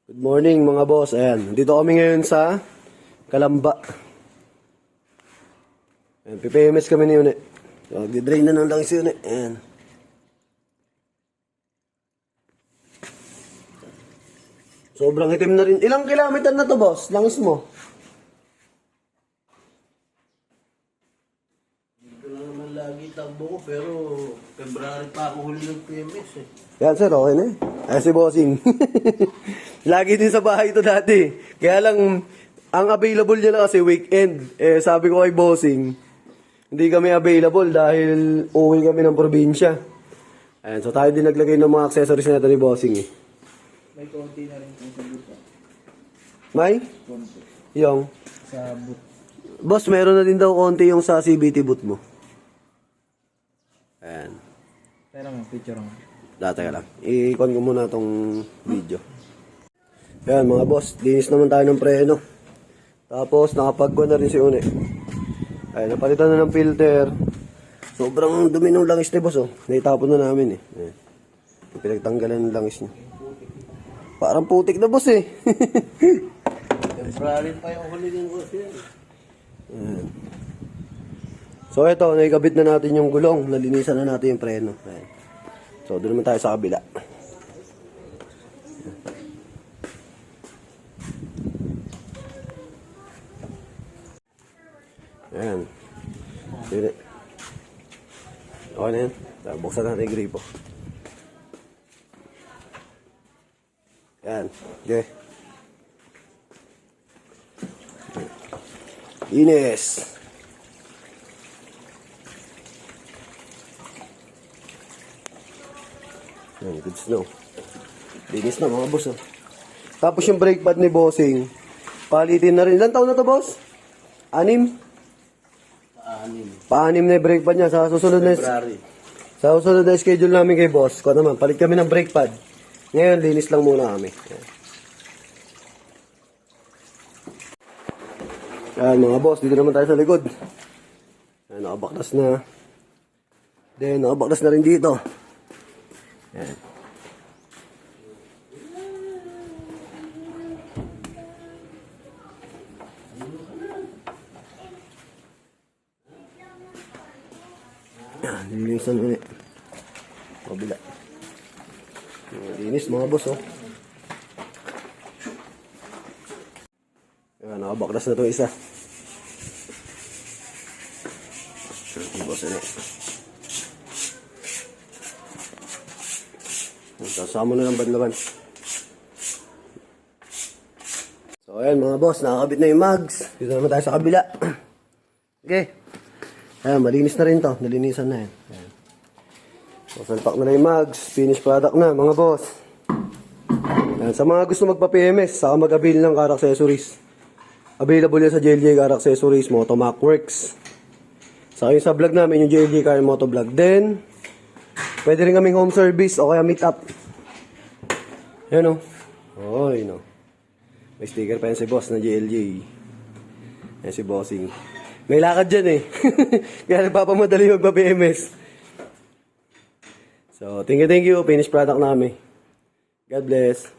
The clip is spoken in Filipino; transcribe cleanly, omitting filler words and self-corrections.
Good morning mga boss. Ayan, dito kami ngayon sa Kalamba. Ayan, PPMS kami ni Une. So, di-drain na ng langis yun eh. Ayan. Sobrang itim na rin. Ilang kilometer na to boss? Langis mo? Dito lang naman lagi takbo ko, pero February pa ako huli ng PMS eh. Yan sir, okay na eh. Ay si bossing. Lagi din sa bahay ito dati. Kaya lang, ang available niya na kasi weekend. Eh, sabi ko kay bossing, hindi kami available dahil uwi kami ng probinsya. Ayan, so tayo din naglagay ng mga accessories na ito ni bossing eh. May konti na rin sa boot. May? Konti. Yung? Sa boot. Boss, meron na din daw konti yung sa CBT boot mo. Ayan. Pero nga, picture nga. Dati ka lang. I-con ko muna tong video. Ayan mga boss, linis naman tayo ng preno. Tapos nakapagwa na rin si Une. Ayan, napalitan na ng filter. Sobrang dumi ng langis ni boss oh. Naitapon na namin eh. Ayan. Pinagtanggalan ng langis niya. Parang putik na boss eh. February pa yung huli ng boss yan. Ayan. So ito, naikabit na natin yung gulong. Nalinisan na natin yung preno. Ayan. So doon naman tayo sa kabila. Ayan. Sige. Okay na yan. Buksan natin yung gripo. Ayan. Okay. Ines. Ayan, good snow. Linis na mga boss. Oh. Tapos yung brake pad ni bossing, palitin na rin. Ilan taon na to boss? 6? Pa-6 na yung brake pad niya. Sa susunod na schedule namin kay boss. Kung naman, palit kami ng brake pad. Ngayon, linis lang muna kami. Ayan mga boss, dito naman tayo sa likod. Ayan, nakabaklas na. Then, nakabaklas na rin dito. Ayan. Linisan ulit. Kabila. Linis mga boss oh. Ayan, nakabaklas na ito isa. Boss ulit. Sasama na ng bandlaban. So ayan mga boss, nakakabit na yung mags. Dito naman tayo sa kabila. Okay. Ayan, malinis na rin to. Nalinisan na yan. Ayan. So, salpak na yung mags. Finished product na, mga boss. Ayan, sa mga gusto magpa-PMS, saka mag-avail ng car accessories. Available yan sa JLJ Car Accessories, Motomac Works. Saka yung sa vlog namin, yung JLJ Car Moto Vlog. Then, pwede rin kaming home service o kaya meet up. Ayan o. Oh, yun o. May sticker pa yan si boss na JLJ. Ayan si bossing. May lakad dyan eh. Kaya nagpapamadali magpa-PMS. So, thank you. Finished product namin. God bless.